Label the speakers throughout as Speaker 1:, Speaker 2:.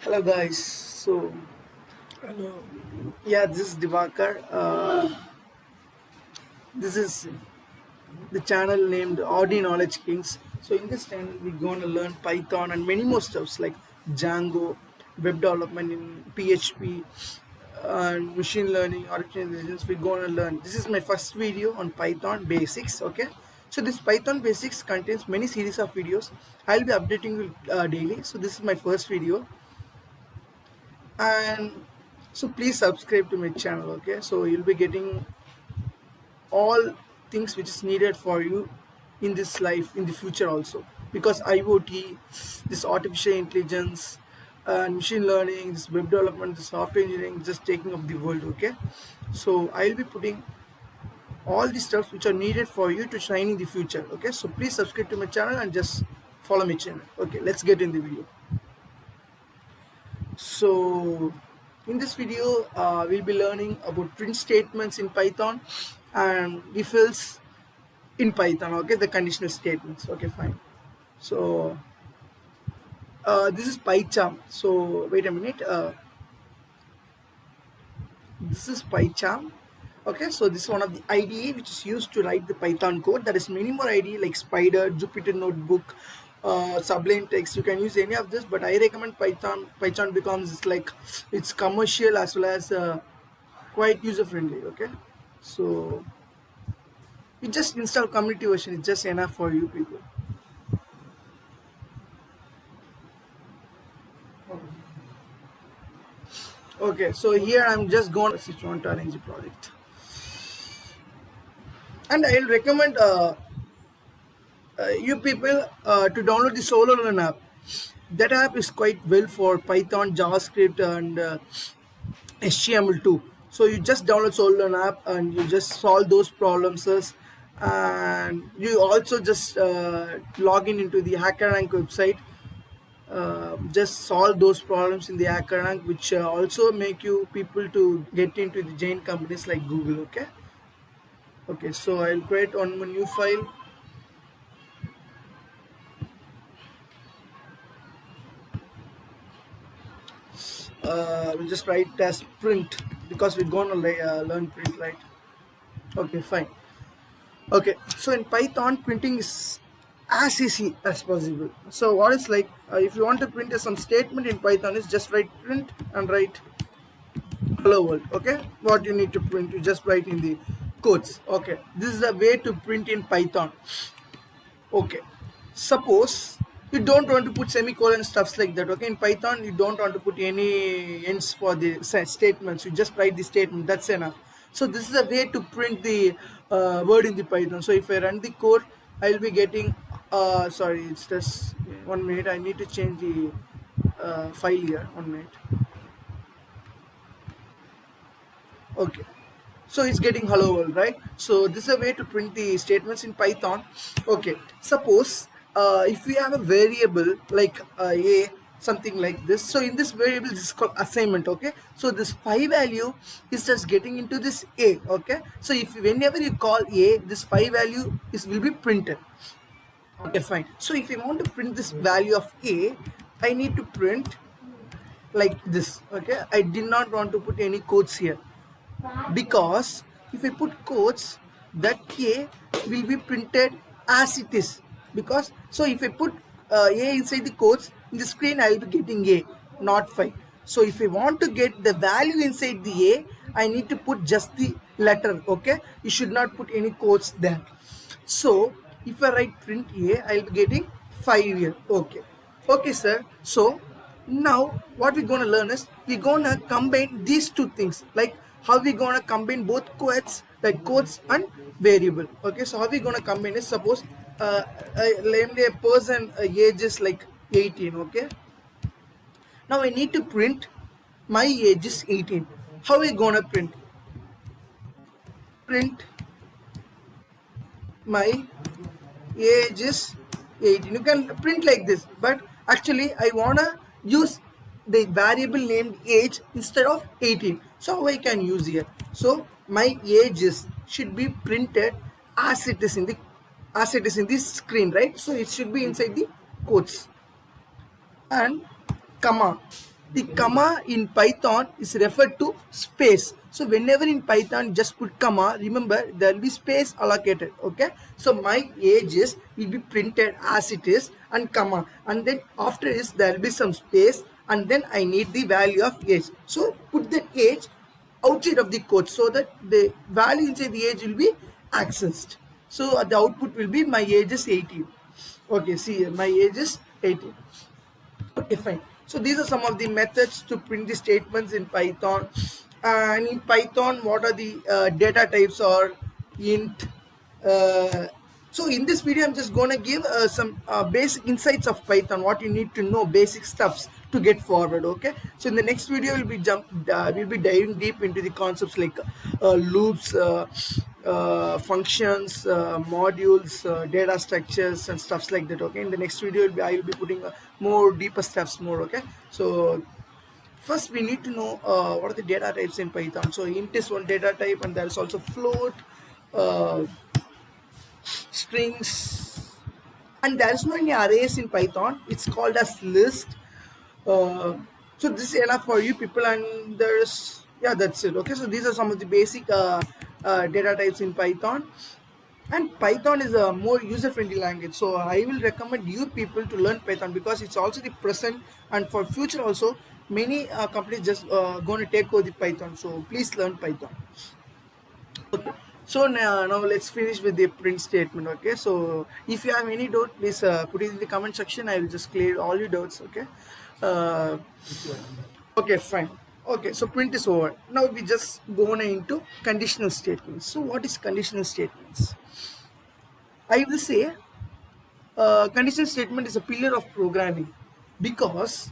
Speaker 1: Hello guys. Hello. Yeah, this is Divakar. This is the channel named Audi Knowledge Kings. So in this channel, we're going to learn Python and many more stuffs like Django, web development in PHP, and machine learning, artificial intelligence. We're going to learn. This is my first video on Python basics. Okay. So this Python basics contains many series of videos. I'll be updating you daily. So this is my first video. And so please subscribe to my channel. Okay, so you'll be getting all things which is needed for you in this life in the future also, because IoT, this artificial intelligence and machine learning, this web development, the software engineering just taking up the world. Okay, so I'll be putting all the stuff which are needed for you to shine in the future. Okay, so please subscribe to my channel and just follow my channel. Okay, let's get in the video. So in this video, we'll be learning about print statements in Python and if else in Python. Okay, the conditional statements. Okay, fine. So this is PyCharm. So wait a minute. This is PyCharm. Okay, so this is one of the IDE which is used to write the Python code. There is many more IDE like Spider, Jupyter Notebook, Sublime Text. You can use any of this, but I recommend Python. Python becomes it's commercial as well as quite user friendly. Okay, so you just install community version. It's just enough for you people. Okay, so here I'm just going to want to arrange a project, and I'll recommend you people to download the Solo Learn app. That app is quite well for Python, JavaScript, and HTML2. So you just download Solo Learn app and you just solve those problems, and you also just log in into the HackerRank website. Just solve those problems in the HackerRank, which also make you people to get into the giant companies like Google. Okay, so I'll create one new file. We'll just write as print because we're gonna learn print, right? Okay, fine. Okay, so in Python, printing is as easy as possible. So what is like, if you want to print some statement in Python, is just write print and write hello world. Okay, what you need to print, you just write in the codes. Okay, this is the way to print in Python. Okay, suppose you don't want to put semicolon stuffs like that. Okay, in Python you don't want to put any ends for the statements. You just write the statement, that's enough. So this is a way to print the word in the Python. So if I run the code, I'll be getting sorry, it's just 1 minute. I need to change the file here. 1 minute. Okay, so it's getting hello world, right? So this is a way to print the statements in Python. Okay, suppose if we have a variable like a something like this, so in this variable this is called assignment. Okay, so this 5 value is just getting into this a. Okay, so if whenever you call a, this 5 value will be printed. Okay, fine. So if I want to print this value of a, I need to print like this. Okay, I did not want to put any quotes here, because if I put quotes, that a will be printed as it is. Because so if I put a inside the quotes, in the screen I will be getting a, not 5. So if I want to get the value inside the a, I need to put just the letter. Okay, you should not put any quotes there. So if I write print a, I will be getting 5 here. Okay sir. So now what we're going to learn is we're going to combine these two things, like how we going to combine both quotes, like quotes and variable. Okay, so how we going to combine is, suppose namely a person age is like 18. Okay, now I need to print my age is 18. How we going to print my age is 18? You can print like this, but actually I wanna use the variable named age instead of 18. So how I can use here? So my ages should be printed as it is in the screen, right? So it should be inside the quotes and comma. The comma in Python is referred to space. So whenever in Python just put comma, remember there will be space allocated. Okay, so my ages will be printed as it is and comma, and then after this there will be some space, and then I need the value of age. So put the age outside of the code so that the value inside the age will be accessed. So the output will be my age is 18. Okay, see here, my age is 18. Okay, fine. So these are some of the methods to print the statements in Python. And in Python, what are the data types or int? Uh, so in this video, I'm just gonna give some basic insights of Python, what you need to know, basic stuffs to get forward. Okay. So in the next video, we'll be diving deep into the concepts like loops, functions, modules, data structures, and stuffs like that. Okay. In the next video, I will be putting more deeper stuffs more. Okay. So first we need to know what are the data types in Python. So int is one data type, and there is also float, uh, strings, and there is no any arrays in Python. It's called as list. uh, so this is enough for you people, and there's, yeah, that's it. Okay, so these are some of the basic data types in Python. And Python is a more user-friendly language, so I will recommend you people to learn Python because it's also the present, and for future also many companies just going to take over the Python. So please learn Python. Okay, so now let's finish with the print statement. Okay, so if you have any doubt, please put it in the comment section. I will just clear all your doubts. Okay. uh, okay, fine. Okay, so print is over. Now we just go on into conditional statements. So what is conditional statements? I will say conditional statement is a pillar of programming, because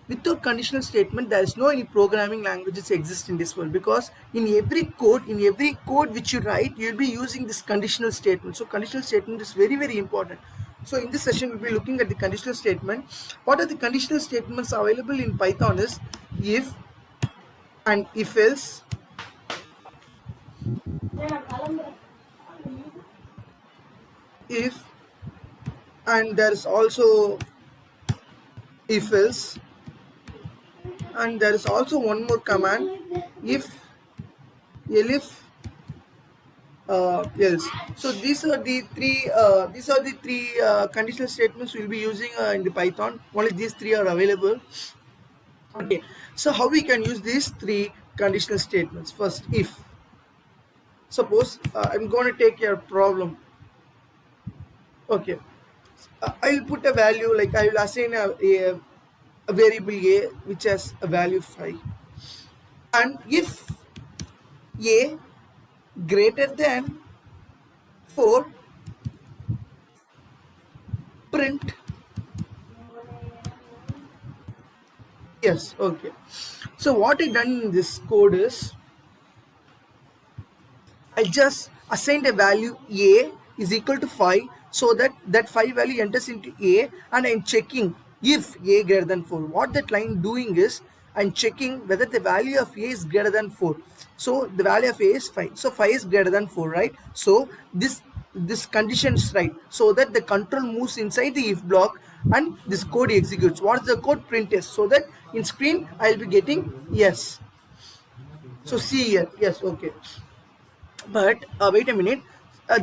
Speaker 1: without conditional statement there is no any programming languages exist in this world, because in every code which you write, you will be using this conditional statement. So conditional statement is very, very important. So in this session we'll be looking at the conditional statement. What are the conditional statements available in Python is if and if else, if, and there is also if else, and there is also one more command, if, elif, else. So these are the three conditional statements we'll be using in the Python. Only these three are available. Okay, so how we can use these three conditional statements? First, if. Suppose I'm going to take your problem. Okay, I'll put a value, like I will assign a variable a which has a value 5, and if a greater than 4, print yes. Okay, so what I done in this code is I just assigned a value a is equal to 5, so that that 5 value enters into a, and I'm checking if a greater than 4. What that line doing is I'm checking whether the value of a is greater than 4. So the value of a is 5, so 5 is greater than 4, right? So this condition is right, so that the control moves inside the if block and this code executes. What's the code? Print is, so that in screen I'll be getting yes. So see here, yes. Okay, but wait a minute,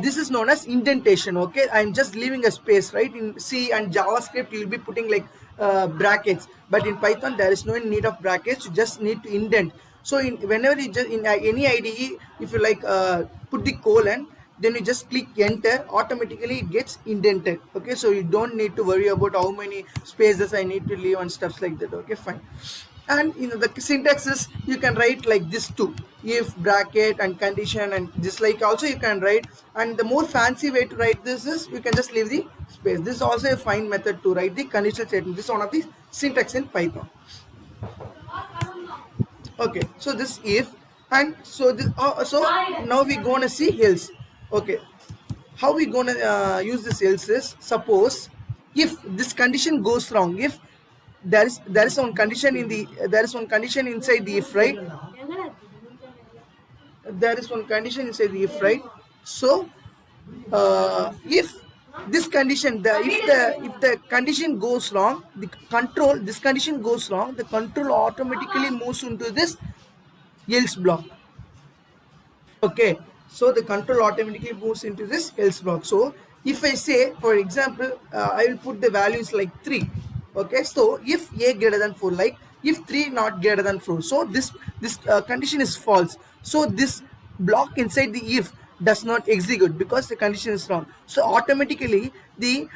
Speaker 1: this is known as indentation. Okay, I'm just leaving a space, right? In C and JavaScript you'll be putting like brackets, but in Python there is no need of brackets. You just need to indent. So whenever you just in any IDE, if you like put the colon, then you just click enter, automatically it gets indented. Okay, so you don't need to worry about how many spaces I need to leave and stuff like that. Okay, fine. And the syntax is, you can write like this too, if, bracket, and condition, and just like also you can write. And the more fancy way to write this is you can just leave the space. This is also a fine method to write the conditional statement. This is one of the syntax in Python. Okay, so this if, and so this so now we gonna see else. Okay, how we gonna use this else is, suppose if this condition goes wrong, if there is one condition in the there is one condition inside the if, right? There is one condition inside the if, right? So if this condition, if the condition goes wrong, this condition goes wrong, the control automatically moves into this else block. Okay, so the control automatically moves into this else block. So if I say, for example, I will put the values like 3. Okay, so if a greater than 4, like if 3 not greater than 4, so this condition is false. So this block inside the if does not execute because the condition is wrong. So automatically the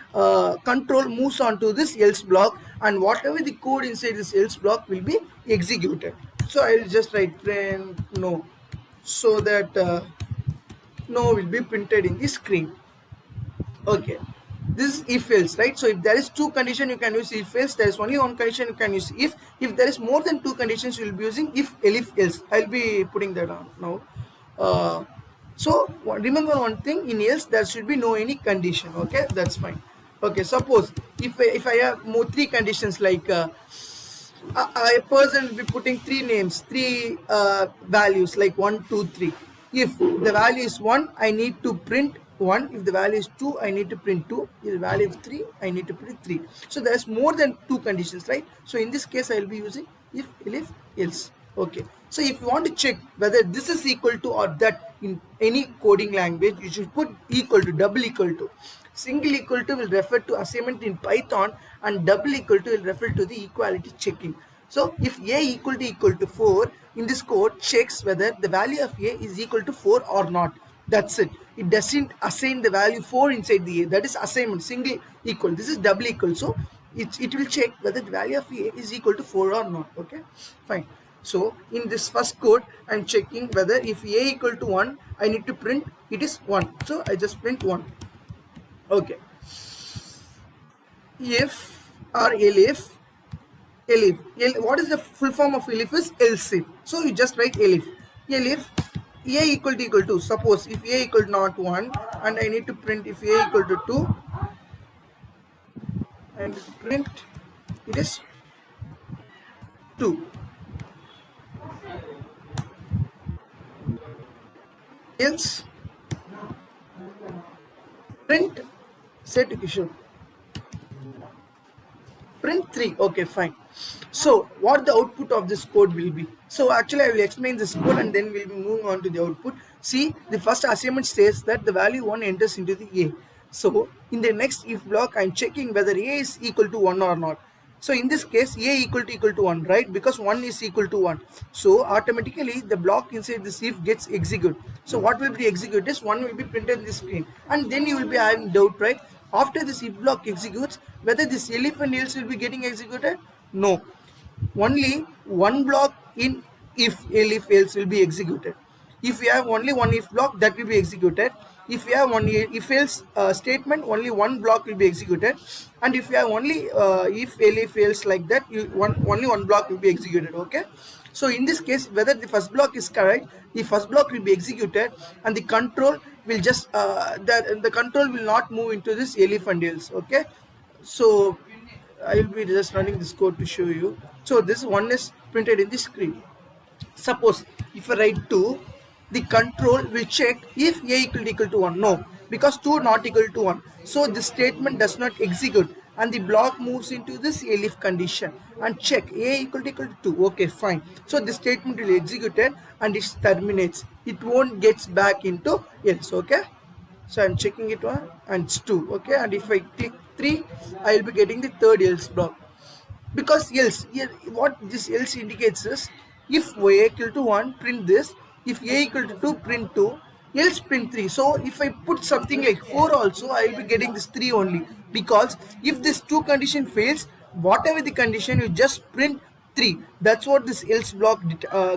Speaker 1: control moves on to this else block, and whatever the code inside this else block will be executed. So I will just write print no, so that no will be printed in the screen. Okay, this is if else, right? So if there is two condition, you can use if else. There is only one condition, you can use if there is more than two conditions, you will be using if else. I'll be putting that on now. So remember one thing, in else there should be no any condition. Okay, that's fine. Okay, suppose if I have more three conditions, like a person will be putting three names, three values, like 1 2 3. If the value is 1, I need to print 1. If the value is 2, I need to print 2. If the value is 3, I need to print 3. So there's more than two conditions, right? So in this case, I will be using if else. Okay, so if you want to check whether this is equal to or that in any coding language, you should put equal to, double equal to. Single equal to will refer to assignment in Python, and double equal to will refer to the equality checking. So if a equal to 4, in this code checks whether the value of a is equal to 4 or not. That's it. It doesn't assign the value 4 inside the a. That is assignment, single equal. This is double equal. So it will check whether the value of a is equal to 4 or not. Okay, fine. So in this first code, I'm checking whether if a equal to 1, I need to print it is 1. So I just print 1. Okay, if or elif, what is the full form of elif is else if. So you just write elif a equal to, suppose if a equal to not 1, and I need to print if a equal to 2, and print it is 2. Else print, set Kishore, print 3. Okay, fine. So what the output of this code will be? So actually I will explain this code and then we'll be moving on to the output. See, the first assignment says that the value 1 enters into the a. So in the next if block, I'm checking whether a is equal to 1 or not. So in this case, a equal to 1, right? Because 1 is equal to 1. So automatically the block inside this if gets executed. So what will be executed is 1 will be printed in the screen, and then you will be having doubt, right? After this if block executes, whether this elif and else will be getting executed? No. Only one block in if else will be executed. If you have only one if block, that will be executed. If you have one if else statement, only one block will be executed. And if you have only if else like that, only one block will be executed. Okay, so in this case, whether the first block is correct, the first block will be executed, and the control will just the control will not move into this elif and else. Okay, so I will be just running this code to show you. So this one is printed in the screen. Suppose if I write 2, the control will check if a equal to 1. No, because 2 not equal to 1. So this statement does not execute, and the block moves into this elif condition and check a equal to 2. Okay, fine. So this statement will execute it and it terminates. It won't get back into else. Okay, so I'm checking it one and it's 2. Okay, and if I click 3, I will be getting the third else block. Because else, what this else indicates is if a equal to 1, print this. If a equal to 2, print 2. Else print 3. So if I put something like 4 also, I will be getting this 3 only. Because if this 2 condition fails, whatever the condition, you just print 3. That's what this else block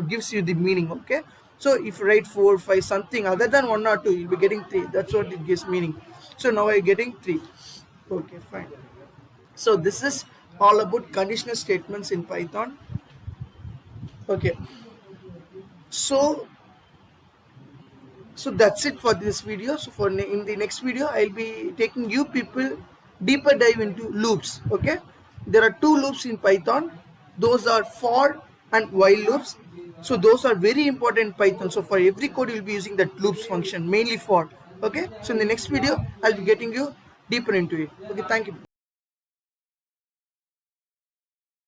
Speaker 1: gives you the meaning. Okay, so if you write 4 5 something other than 1 or 2, you'll be getting 3. That's what it gives meaning. So now I'm getting 3. Okay, fine. So this is all about conditional statements in Python. Okay, so that's it for this video. So in the next video, I'll be taking you people deeper dive into loops. Okay, there are 2 loops in Python. Those are for and while loops. So those are very important in Python. So for every code, you'll be using that loops function, mainly for. Okay, so in the next video, I'll be getting you deeper into it. Okay, thank you.